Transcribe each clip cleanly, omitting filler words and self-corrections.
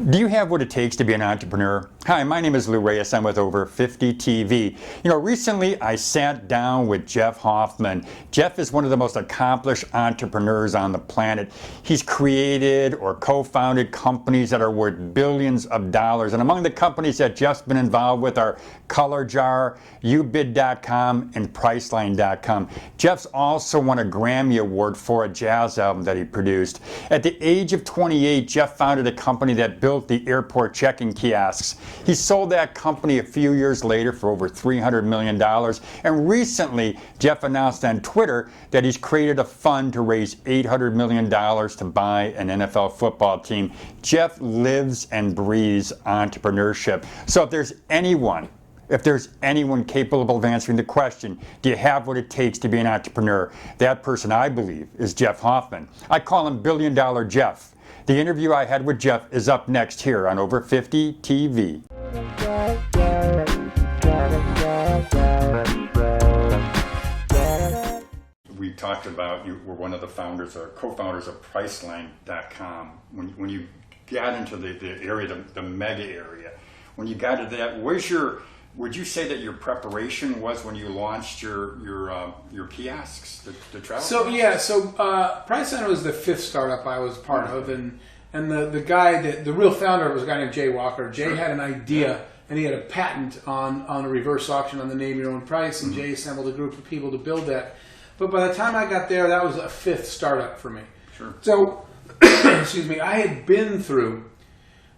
Do you have what it takes to be an entrepreneur? Hi, my name is Lou Reyes. I'm with Over 50 TV. Recently I sat down with Jeff Hoffman. Jeff is one of the most accomplished entrepreneurs on the planet. He's created or co-founded companies that are worth billions of dollars. And among the companies that Jeff's been involved with are Colorjar, ubid.com, and Priceline.com. Jeff's also won a Grammy Award for a jazz album that he produced. At the age of 28, Jeff founded a company that built the airport check-in kiosks. He sold that company a few years later for over $300 million. And recently, Jeff announced on Twitter that he's created a fund to raise $800 million to buy an NFL football team. Jeff lives and breathes entrepreneurship. So if there's anyone capable of answering the question, do you have what it takes to be an entrepreneur? That person, I believe, is Jeff Hoffman. I call him Billion Dollar Jeff. The interview I had with Jeff is up next here on Over 50 TV. We talked about you were one of the founders or co-founders of Priceline.com. When you got into the area, the mega area, when you got into that, would you say that your preparation was when you launched your kiosks, the travel? So Priceline was the fifth startup I was part of, and the guy the real founder was a guy named Jay Walker. Jay had an idea, and he had a patent on a reverse auction on the name your own price, and Jay assembled a group of people to build that. But by the time I got there, that was a fifth startup for me. Sure. So, excuse me, I had been through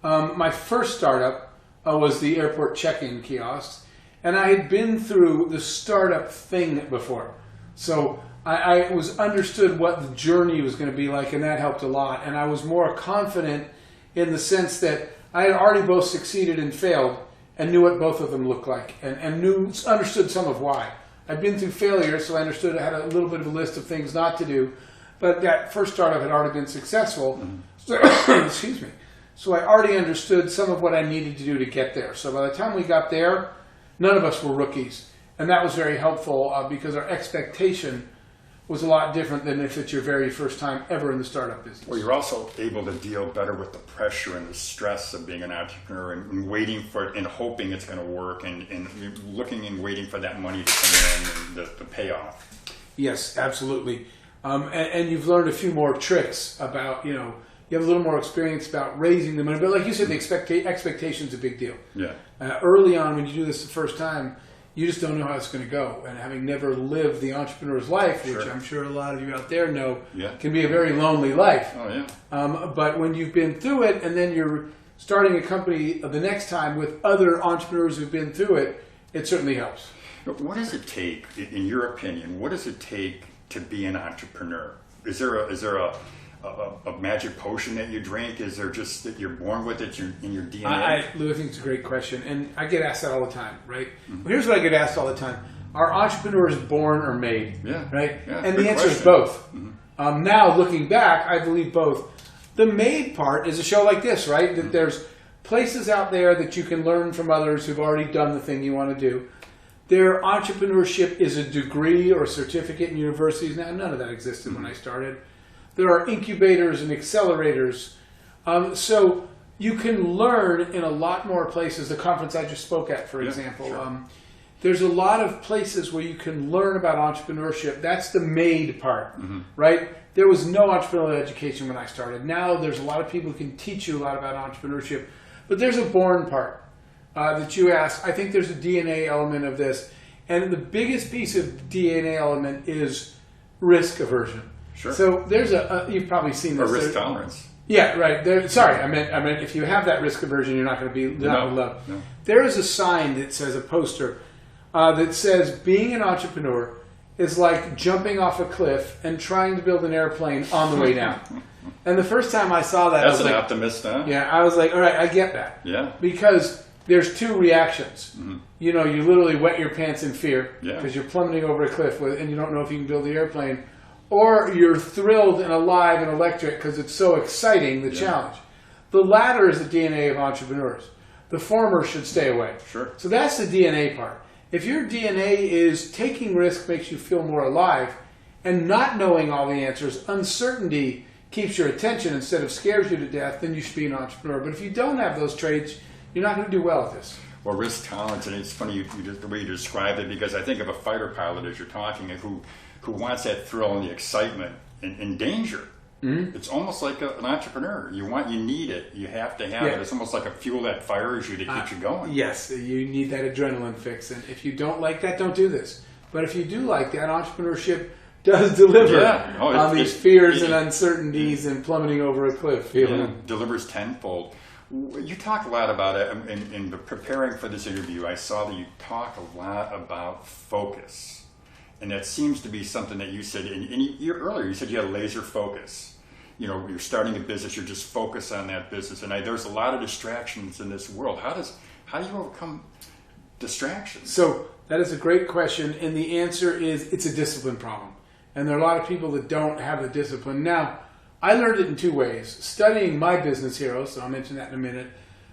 my first startup. Was the airport check-in kiosks, and I had been through the startup thing before, so I was understood what the journey was going to be like, and that helped a lot. And I was more confident in the sense that I had already both succeeded and failed, and knew what both of them looked like, and understood some of why. I'd been through failure, so I understood I had a little bit of a list of things not to do, but that first startup had already been successful. So, excuse me. So I already understood some of what I needed to do to get there. So by the time we got there, none of us were rookies. And that was very helpful because our expectation was a lot different than if it's your very first time ever in the startup business. Well, you're also able to deal better with the pressure and the stress of being an entrepreneur and waiting for it and hoping it's going to work and looking and waiting for that money to come in and the payoff. Yes, absolutely. And you've learned a few more tricks about, you have a little more experience about raising the money. But like you said, the expectation's a big deal. Yeah. Early on, when you do this the first time, you just don't know how it's going to go. And having never lived the entrepreneur's life, which I'm sure a lot of you out there know, can be a very lonely life. Oh, yeah. But when you've been through it, and then you're starting a company the next time with other entrepreneurs who've been through it, it certainly helps. What does it take, in your opinion, what does it take to be an entrepreneur? Is there a magic potion that you drink? Is there just that you're born with it in your DNA? Lou, I think it's a great question, and I get asked that all the time, right? Well, here's what I get asked all the time: are entrepreneurs born or made? Yeah. Right? Yeah, and the answer is both. Now, looking back, I believe both. The made part is a show like this, right? That there's places out there that you can learn from others who've already done the thing you want to do. Their entrepreneurship is a degree or a certificate in universities. Now, none of that existed when I started. There are incubators and accelerators. So you can learn in a lot more places. The conference I just spoke at, for example. Sure. There's a lot of places where you can learn about entrepreneurship. That's the made part, right? There was no entrepreneurial education when I started. Now there's a lot of people who can teach you a lot about entrepreneurship. But there's a born part that you asked. I think there's a DNA element of this. And the biggest piece of DNA element is risk aversion. Sure. So there's you've probably seen this. Or risk tolerance. Yeah, right. Sorry, I meant if you have that risk aversion, you're not going to be loved. No. There is a sign that says, a poster, that says being an entrepreneur is like jumping off a cliff and trying to build an airplane on the way down. And the first time I saw that, That's I was an optimist, huh? Yeah, I was like, all right, I get that. Yeah. Because there's two reactions. You literally wet your pants in fear because you're plummeting over a cliff and you don't know if you can build the airplane. Or you're thrilled and alive and electric because it's so exciting, the challenge. The latter is the DNA of entrepreneurs. The former should stay away. Sure. So that's the DNA part. If your DNA is taking risk makes you feel more alive, and not knowing all the answers, uncertainty keeps your attention instead of scares you to death, then you should be an entrepreneur. But if you don't have those traits, you're not going to do well at this. Well, risk tolerance, and it's funny the way you described it, because I think of a fighter pilot as you're talking, who wants that thrill and the excitement and danger. Mm-hmm. It's almost like an entrepreneur. You need it. You have to have it. It's almost like a fuel that fires you to keep you going. Yes, you need that adrenaline fix. And if you don't like that, don't do this. But if you do like that, entrepreneurship does deliver on these fears and uncertainties and plummeting over a cliff. Delivers tenfold. You talk a lot about it in preparing for this interview. I saw that you talk a lot about focus. And that seems to be something that you said earlier. You said you had a laser focus. You're starting a business, you're just focused on that business. And there's a lot of distractions in this world. How do you overcome distractions? So that is a great question. And the answer is it's a discipline problem. And there are a lot of people that don't have the discipline. Now, I learned it in two ways. Studying my business heroes, so I'll mention that in a minute,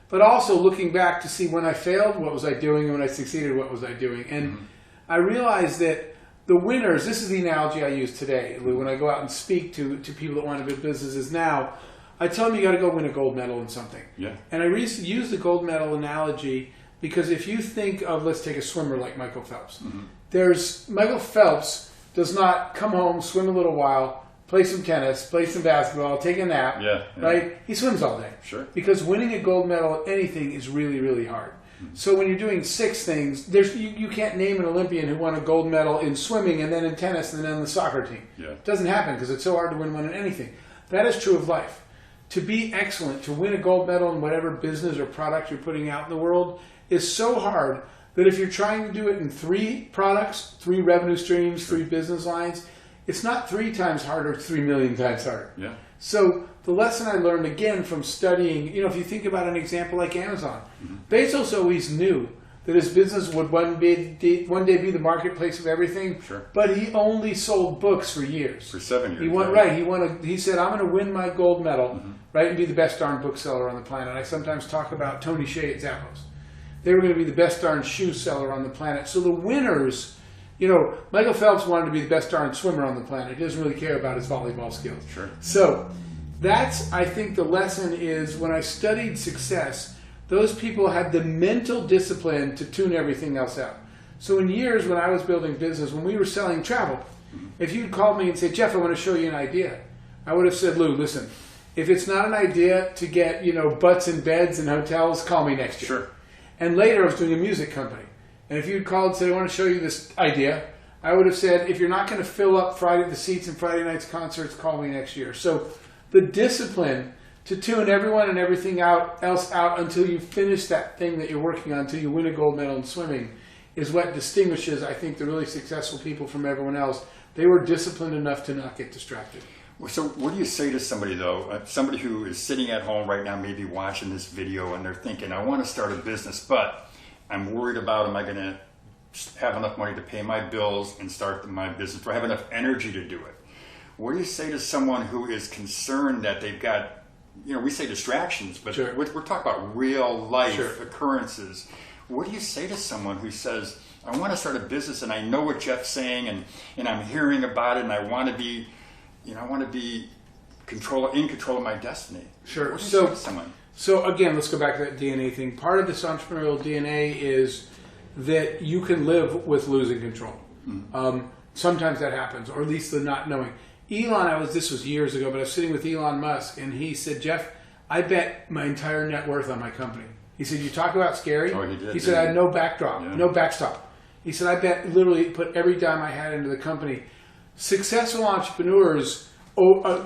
but also looking back to see when I failed, what was I doing, and when I succeeded, what was I doing. And I realized that the winners, this is the analogy I use today, Lou, when I go out and speak to people that want to build businesses now, I tell them you got to go win a gold medal in something. Yeah. And I use the gold medal analogy because if you think of, let's take a swimmer like Michael Phelps. Michael Phelps does not come home, swim a little while, play some tennis, play some basketball, take a nap, right? He swims all day. Sure. Because winning a gold medal at anything is really, really hard. So when you're doing 6 things, you can't name an Olympian who won a gold medal in swimming and then in tennis and then on the soccer team. Yeah. It doesn't happen because it's so hard to win one in anything. That is true of life. To be excellent, to win a gold medal in whatever business or product you're putting out in the world is so hard that if you're trying to do it in 3 products, 3 revenue streams, 3 business lines, it's not 3 times harder, 3 million times harder. Yeah. So the lesson I learned again from studying, if you think about an example like Amazon, Bezos always knew that his business would one day be the marketplace of everything. Sure. But he only sold books for years. For 7 years. He said, I'm going to win my gold medal, right, and be the best darn bookseller on the planet. I sometimes talk about Tony Hsieh at Zappos. They were going to be the best darn shoe seller on the planet. So the winners, Michael Phelps wanted to be the best darn swimmer on the planet. He doesn't really care about his volleyball skills. Sure. So that's, I think the lesson is when I studied success, those people had the mental discipline to tune everything else out. So in years when I was building business, when we were selling travel, if you'd called me and said, Jeff, I want to show you an idea, I would have said, Lou, listen, if it's not an idea to get, butts in beds and hotels, call me next year. Sure. And later I was doing a music company. And if you'd called and said, I want to show you this idea, I would have said, if you're not going to fill up the seats in Friday night's concerts, call me next year. So the discipline to tune everyone and everything else out until you finish that thing that you're working on, until you win a gold medal in swimming, is what distinguishes, I think, the really successful people from everyone else. They were disciplined enough to not get distracted. So what do you say to somebody, though, somebody who is sitting at home right now, maybe watching this video, and they're thinking, I want to start a business, but I'm worried about, am I going to have enough money to pay my bills and start my business? Do I have enough energy to do it? What do you say to someone who is concerned that they've got, we say distractions, but we're talking about real life occurrences. What do you say to someone who says, I want to start a business and I know what Jeff's saying and I'm hearing about it and I want to be, in control of my destiny? Sure. What do you say to someone? So again, let's go back to that DNA thing. Part of this entrepreneurial DNA is that you can live with losing control. Sometimes that happens, or at least the not knowing. This was years ago, but I was sitting with Elon Musk, and he said, Jeff, I bet my entire net worth on my company. He said, you talk about scary? Oh, he did. He said, I had no backstop. He said, I bet literally put every dime I had into the company. Successful entrepreneurs,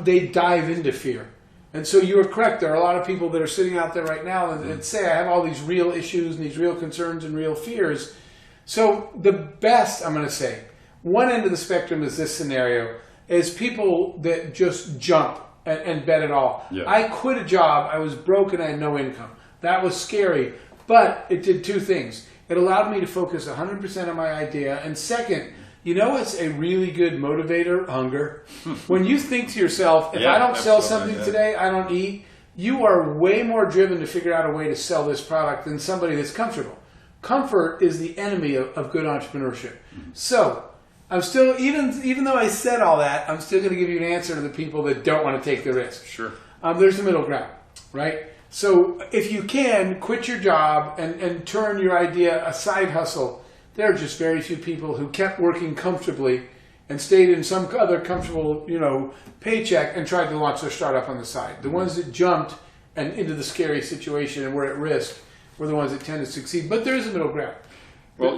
they dive into fear. And so you are correct. There are a lot of people that are sitting out there right now that say, I have all these real issues and these real concerns and real fears. So the best, I'm going to say, one end of the spectrum is this scenario, is people that just jump and bet it all. Yeah. I quit a job. I was broke and I had no income. That was scary. But it did 2 things. It allowed me to focus 100% on my idea. And second, what's a really good motivator? Hunger. When you think to yourself, if I don't sell something today, I don't eat, you are way more driven to figure out a way to sell this product than somebody that's comfortable. Comfort is the enemy of good entrepreneurship. So I'm still, even though I said all that, I'm still going to give you an answer to the people that don't want to take the risk. Sure. There's the middle ground, right? So if you can, quit your job and turn your idea a side hustle. There are just very few people who kept working comfortably and stayed in some other comfortable, paycheck and tried to launch their startup on the side. The ones that jumped and into the scary situation and were at risk were the ones that tend to succeed. But there is a middle ground. Well,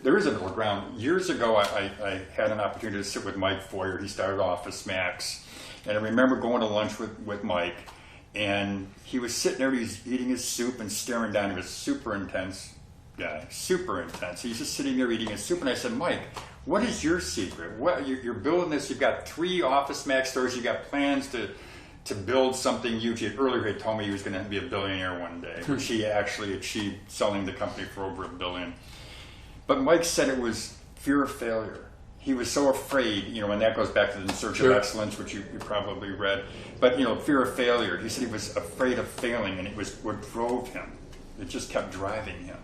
there is a middle ground. Years ago, I had an opportunity to sit with Mike Foyer. He started Office Max. And I remember going to lunch with Mike. And he was sitting there, he's eating his soup and staring down. He was super intense guy, super intense. He's just sitting there eating his soup. And I said, Mike, what is your secret? You're building this. You've got 3 Office Max stores. You've got plans to build something huge. Earlier he told me he was going to be a billionaire one day, which he actually achieved, selling the company for over $1 billion. But Mike said it was fear of failure. He was so afraid, and that goes back to the In Search of Excellence, which you probably read. But, fear of failure. He said he was afraid of failing, and it was what drove him. It just kept driving him.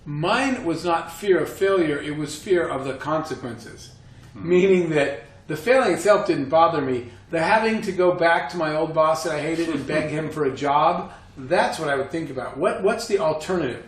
Mine was not fear of failure, it was fear of the consequences. Meaning that the failing itself didn't bother me. The having to go back to my old boss that I hated and beg him for a job, that's what I would think about. What's the alternative?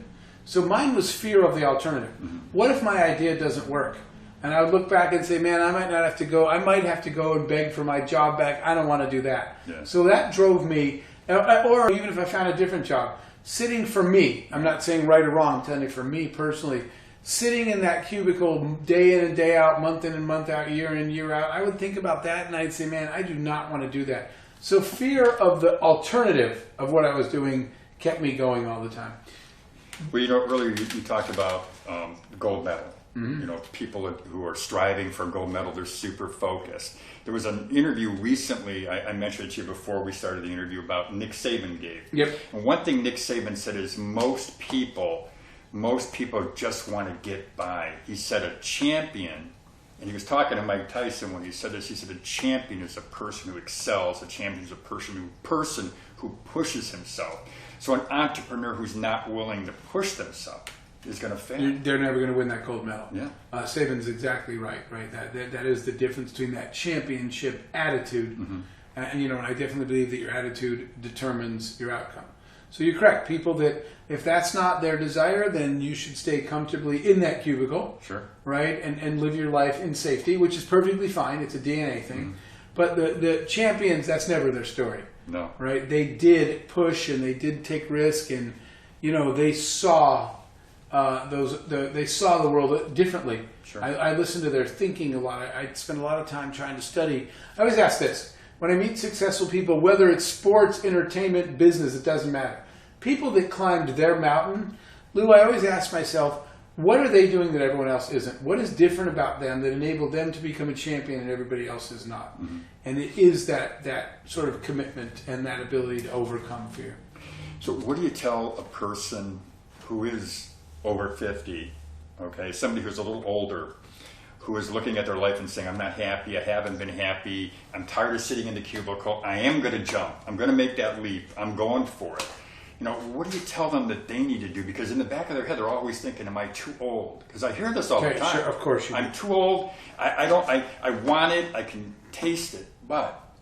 So mine was fear of the alternative. What if my idea doesn't work? And I would look back and say, man, I might have to go and beg for my job back. I don't want to do that. Yeah. So that drove me, or even if I found a different job, sitting for me, I'm not saying right or wrong, I'm telling you for me personally, sitting in that cubicle day in and day out, month in and month out, year in and year out, I would think about that and I'd say, man, I do not want to do that. So fear of the alternative of what I was doing kept me going all the time. Well, earlier you talked about the gold medal. People who are striving for a gold medal, they're super focused. There was an interview recently, I mentioned it to you before we started the interview, about Nick Saban gave. Yep. And one thing Nick Saban said is most people just want to get by. He said a champion, and he was talking to Mike Tyson when he said this, he said a champion is a person who excels, a champion is a person who pushes himself. So an entrepreneur who's not willing to push themselves is going to fail. They're never going to win that gold medal. Yeah. Saban's exactly right. That is the difference between that championship attitude, and I definitely believe that your attitude determines your outcome. So you're correct. People that, if that's not their desire, then you should stay comfortably in that cubicle. Sure. Right? And live your life in safety, which is perfectly fine. It's a DNA thing. But the champions, that's never their story. No. Right? They did push and they did take risk, and they saw they saw the world differently. Sure. I listened to their thinking a lot. I spend a lot of time trying to study. I always ask this. When I meet successful people, whether it's sports, entertainment, business, it doesn't matter. People that climbed their mountain, Lou, I always ask myself, what are they doing that everyone else isn't? What is different about them that enabled them to become a champion and everybody else is not? And it is that sort of commitment and that ability to overcome fear. So what do you tell a person who is over 50, okay, somebody who's a little older, who is looking at their life and saying, I'm not happy, I haven't been happy, I'm tired of sitting in the cubicle, I am going to jump, I'm going to make that leap, I'm going for it. What do you tell them that they need to do? Because in the back of their head, they're always thinking, am I too old? Because I hear this all the time. Sure, of course you do. I'm too old, I want it, I can taste it, but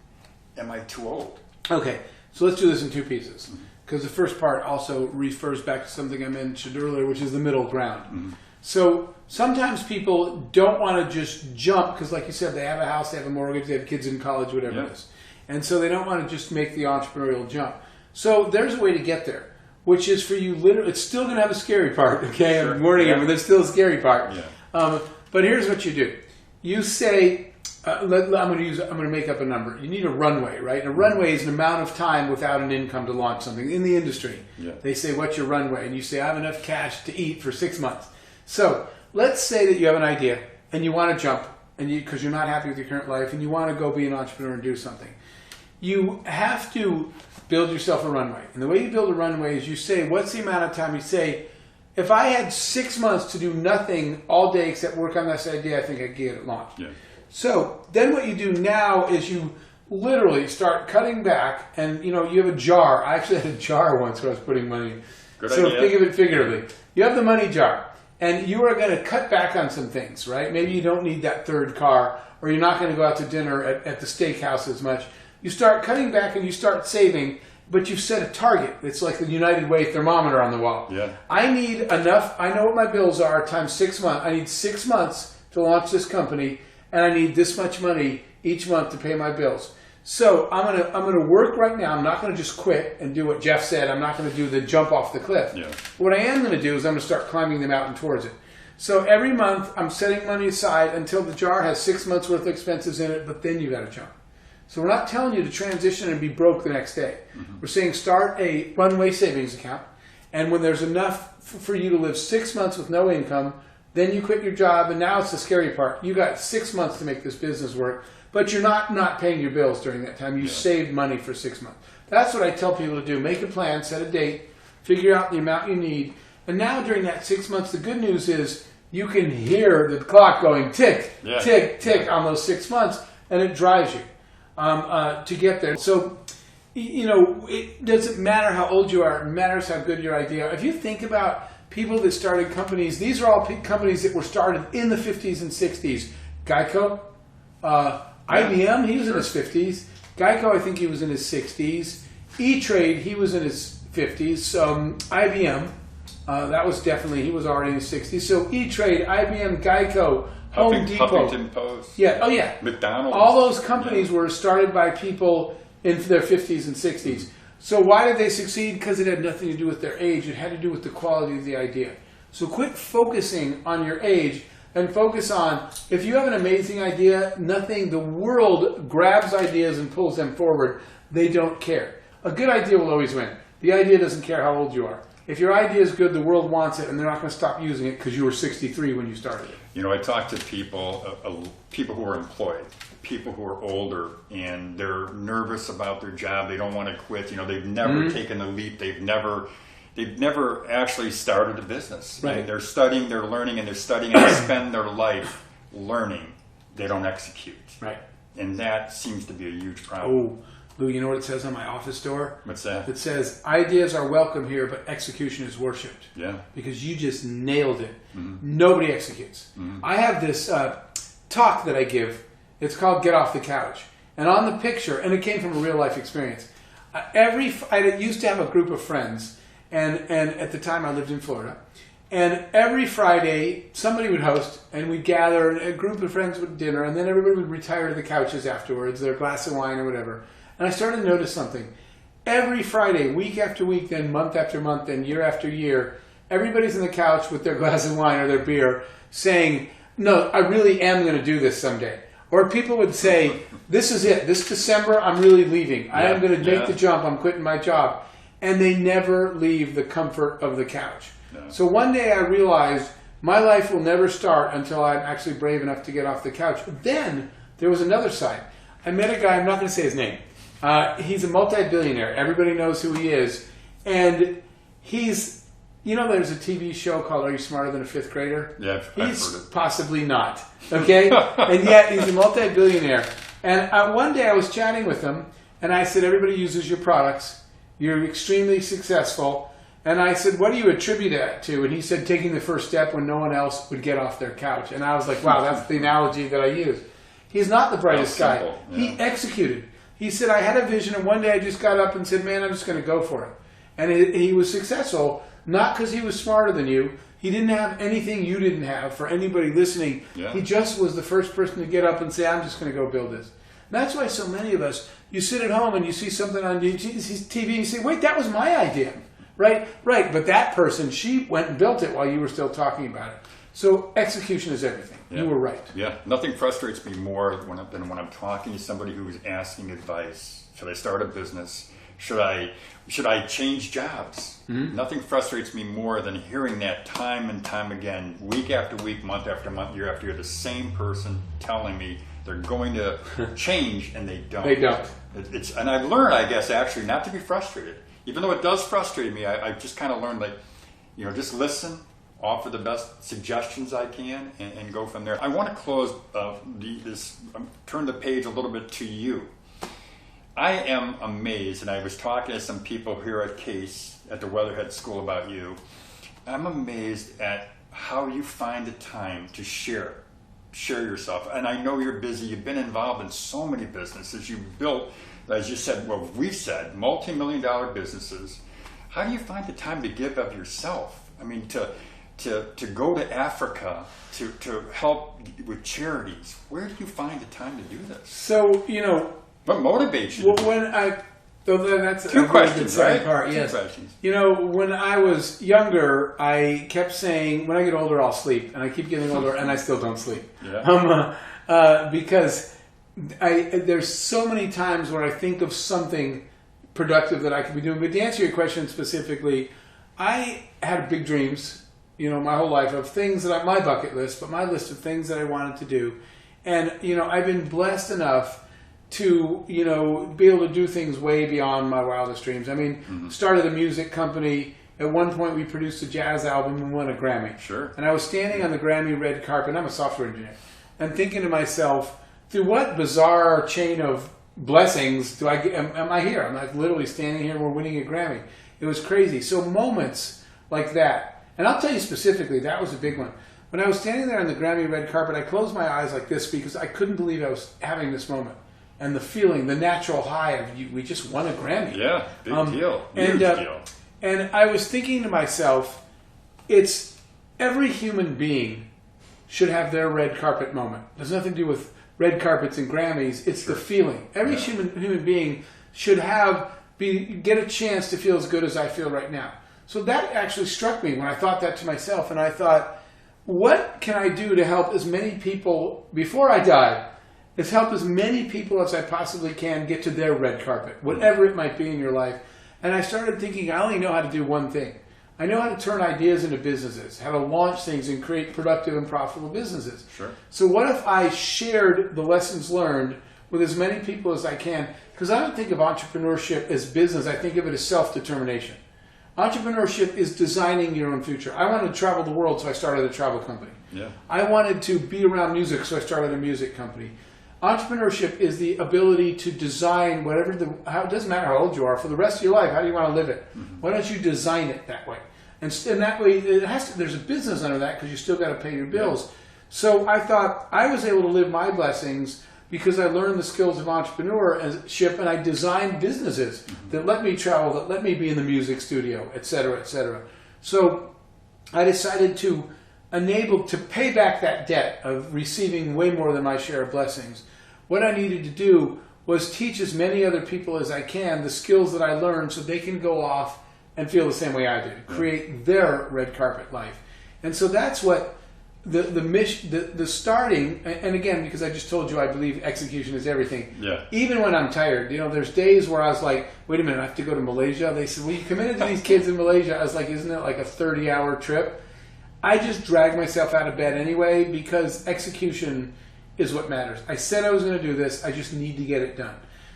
am I too old? Okay, so let's do this in 2 pieces. Because the first part also refers back to something I mentioned earlier, which is the middle ground. So sometimes people don't want to just jump because, like you said, they have a house, they have a mortgage, they have kids in college, whatever it is. And so they don't want to just make the entrepreneurial jump. So there's a way to get there, which is for you literally, it's still going to have a scary part, okay? Sure. I'm warning you, but there's still a scary part. Yeah. But here's what you do. You say, I'm going to make up a number. You need a runway, right? And a runway is an amount of time without an income to launch something. In the industry, they say, what's your runway? And you say, I have enough cash to eat for 6 months. So let's say that you have an idea and you want to jump because you're not happy with your current life and you want to go be an entrepreneur and do something. You have to build yourself a runway. And the way you build a runway is you say, what's the amount of time? You say, if I had 6 months to do nothing all day except work on this idea, I think I could get it launched. Yeah. So then what you do now is you literally start cutting back, and you have a jar. I actually had a jar once where I was putting money in. Good so idea. think of it figuratively. You have the money jar, and you are going to cut back on some things, right? Maybe you don't need that third car, or you're not going to go out to dinner at the steakhouse as much. You start cutting back and you start saving, but you've set a target. It's like the United Way thermometer on the wall. Yeah. I need enough. I know what my bills are times 6 months. I need 6 months to launch this company, and I need this much money each month to pay my bills. So I'm gonna work right now. I'm not gonna just quit and do what Jeff said. I'm not gonna do the jump off the cliff. Yeah. What I am gonna do is I'm gonna start climbing the mountain towards it. So every month I'm setting money aside until the jar has 6 months worth of expenses in it, but then you gotta jump. So we're not telling you to transition and be broke the next day. Mm-hmm. We're saying start a runway savings account, and when there's enough for you to live 6 months with no income, then you quit your job, and now it's the scary part. You got 6 months to make this business work, but you're not paying your bills during that time. You saved money for 6 months. That's what I tell people to do. Make a plan, set a date, figure out the amount you need, and now during that 6 months, the good news is you can hear the clock going tick, tick, tick on those 6 months, and it drives you to get there. So, you know, it doesn't matter how old you are. It matters how good your idea. If you think about people that started companies, these are all companies that were started in the 50s and 60s. Geico, IBM, he was in his 50s. Geico, I think he was in his 60s. E-Trade, he was in his 50s. IBM, that was definitely, he was already in his 60s. So E-Trade, IBM, Geico, Home Depot. Huffington Post. Yeah, oh yeah. McDonald's. All those companies were started by people in their 50s and 60s. So why did they succeed? Because it had nothing to do with their age. It had to do with the quality of the idea. So quit focusing on your age and focus on, if you have an amazing idea, the world grabs ideas and pulls them forward. They don't care. A good idea will always win. The idea doesn't care how old you are. If your idea is good, the world wants it, and they're not going to stop using it because you were 63 when you started it. You know, I talk to people who are employed, people who are older, and they're nervous about their job. They don't want to quit. You know, they've never taken the leap. They've never actually started a business. Right. And they're studying, they're learning, and they're studying, and they spend their life learning. They don't execute. Right. And that seems to be a huge problem. Oh, Lou, you know what it says on my office door? What's that? It says, ideas are welcome here, but execution is worshipped. Yeah. Because you just nailed it. Nobody executes. I have this talk that I give. It's called Get Off the Couch. And on the picture, and it came from a real life experience, I used to have a group of friends, and at the time I lived in Florida. And every Friday, somebody would host, and we'd gather, a group of friends would dinner, and then everybody would retire to the couches afterwards, their glass of wine or whatever. And I started to notice something. Every Friday, week after week, then month after month, then year after year, everybody's on the couch with their glass of wine or their beer saying, no, I really am going to do this someday. Or people would say, this is it. This December, I'm really leaving. I am going to make the jump. I'm quitting my job. And they never leave the comfort of the couch. No. So one day I realized my life will never start until I'm actually brave enough to get off the couch. Then there was another side. I met a guy, I'm not going to say his name. He's a multi-billionaire. Everybody knows who he is. And he's, you know, there's a TV show called Are You Smarter Than a Fifth Grader? Yeah, I've heard He's it. possibly not. Okay? And yet he's a multi-billionaire. And one day I was chatting with him, and I said, everybody uses your products. You're extremely successful. And I said, what do you attribute that to? And he said, taking the first step when no one else would get off their couch. And I was like, wow, that's the analogy that I use. He's not the brightest guy. Yeah. He executed. He said, I had a vision, and one day I just got up and said, man, I'm just going to go for it. And he was successful, not because he was smarter than you. He didn't have anything you didn't have for anybody listening. Yeah. He just was the first person to get up and say, I'm just going to go build this. And that's why so many of us, you sit at home and you see something on TV and you say, wait, that was my idea. Right. But that person, she went and built it while you were still talking about it. So execution is everything. Yeah. You were right. Yeah. Nothing frustrates me more than when I'm talking to somebody who's asking advice. Should I start a business? Should I change jobs? Mm-hmm. Nothing frustrates me more than hearing that time and time again, week after week, month after month, year after year, the same person telling me they're going to change and they don't. They don't. And I've learned, I guess, actually not to be frustrated. Even though it does frustrate me, I just kind of learned, like, you know, just listen, offer the best suggestions I can, and go from there. I want to close turn the page a little bit to you. I am amazed, and I was talking to some people here at Case at the Weatherhead School about you. I'm amazed at how you find the time to share yourself. And I know you're busy. You've been involved in so many businesses. You've built, as you said, well, we've said, multi-million-dollar businesses. How do you find the time to give of yourself? I mean, to go to Africa, to help with charities. Where do you find the time to do this? So, what motivates you? That's two a questions, really good right? part. Two Yes. questions. When I was younger, I kept saying, when I get older, I'll sleep. And I keep getting older, and I still don't sleep. Yeah. Because there's so many times where I think of something productive that I could be doing. But to answer your question specifically, I had big dreams, my whole life of things that my bucket list, but my list of things that I wanted to do. And, I've been blessed enough to, be able to do things way beyond my wildest dreams. I mean, started a music company. At one point, we produced a jazz album and won a Grammy. Sure. And I was standing on the Grammy red carpet. I'm a software engineer. And thinking to myself, through what bizarre chain of blessings am I here? I'm like literally standing here and we're winning a Grammy. It was crazy. So moments like that. And I'll tell you specifically, that was a big one. When I was standing there on the Grammy red carpet, I closed my eyes like this because I couldn't believe I was having this moment. And the feeling, the natural high of we just won a Grammy. Yeah, big deal. Huge deal. And I was thinking to myself, it's every human being should have their red carpet moment. There's nothing to do with red carpets and Grammys. It's the feeling. Every human being should get a chance to feel as good as I feel right now. So that actually struck me when I thought that to myself. And I thought, what can I do to help as many people before I die? Is help as many people as I possibly can get to their red carpet, whatever it might be in your life. And I started thinking, I only know how to do one thing. I know how to turn ideas into businesses, how to launch things and create productive and profitable businesses. Sure. So what if I shared the lessons learned with as many people as I can? Because I don't think of entrepreneurship as business. I think of it as self-determination. Entrepreneurship is designing your own future. I wanted to travel the world, so I started a travel company. Yeah. I wanted to be around music, so I started a music company. Entrepreneurship is the ability to design whatever it doesn't matter how old you are, for the rest of your life, how do you want to live it? Why don't you design it that way? And that way, there's a business under that because you still got to pay your bills. Yeah. So I thought I was able to live my blessings because I learned the skills of entrepreneurship and I designed businesses that let me travel, that let me be in the music studio, et cetera, et cetera. So I decided to pay back that debt of receiving way more than my share of blessings. What I needed to do was teach as many other people as I can the skills that I learned so they can go off and feel the same way I did, create their red carpet life. And so that's what the mission, the starting, and again, because I just told you I believe execution is everything. Yeah. Even when I'm tired, there's days where I was like, wait a minute, I have to go to Malaysia. They said, well, you committed to these kids in Malaysia. I was like, isn't it like a 30-hour trip? I just drag myself out of bed anyway because execution is what matters. I said I was going to do this. I just need to get it done.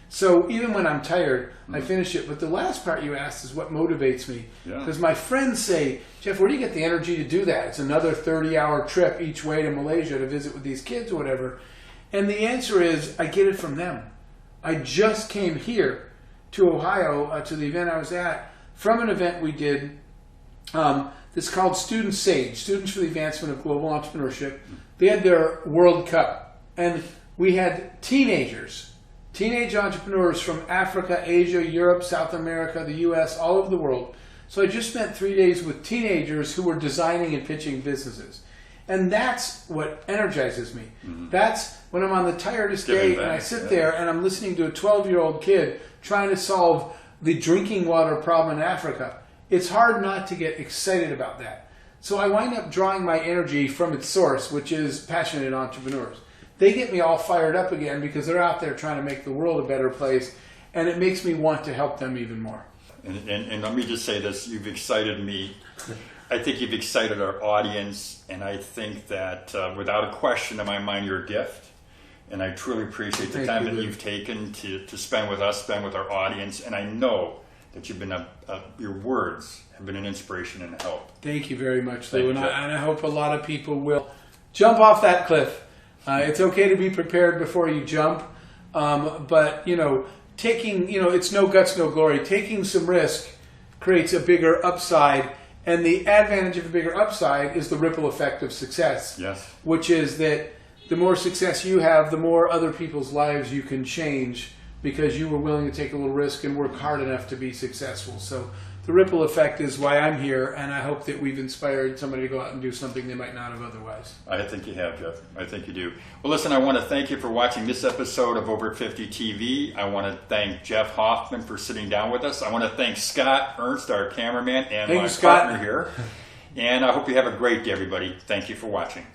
So even when I'm tired, I finish it. But the last part you asked is what motivates me. Because my friends say, Jeff, where do you get the energy to do that? It's another 30-hour trip each way to Malaysia to visit with these kids or whatever. And the answer is I get it from them. I just came here to Ohio to the event I was at from an event we did. It's called Student SAGE, Students for the Advancement of Global Entrepreneurship. They had their World Cup, and we had teenage entrepreneurs from Africa, Asia, Europe, South America, the US, all over the world. So I just spent 3 days with teenagers who were designing and pitching businesses. And that's what energizes me. That's when I'm on the tiredest day and I sit there and I'm listening to a 12-year-old kid trying to solve the drinking water problem in Africa. It's hard not to get excited about that. So I wind up drawing my energy from its source, which is passionate entrepreneurs. They get me all fired up again because they're out there trying to make the world a better place, and it makes me want to help them even more. And let me just say this, you've excited me. I think you've excited our audience, and I think that without a question in my mind, you're a gift. And I truly appreciate the time that you've taken to spend with us, spend with our audience, and I know that you've been your words have been an inspiration and a help. Thank you very much, Lou, and I hope a lot of people will jump off that cliff. It's okay to be prepared before you jump, but taking it's no guts, no glory. Taking some risk creates a bigger upside, And the advantage of a bigger upside is the ripple effect of success. Yes. Which is that the more success you have, the more other people's lives you can change because you were willing to take a little risk and work hard enough to be successful. So the ripple effect is why I'm here, and I hope that we've inspired somebody to go out and do something they might not have otherwise. I think you have, Jeff. I think you do. Well, listen, I want to thank you for watching this episode of Over 50 TV. I want to thank Jeff Hoffman for sitting down with us. I want to thank Scott Ernst, our cameraman, and my partner here. And I hope you have a great day, everybody. Thank you for watching.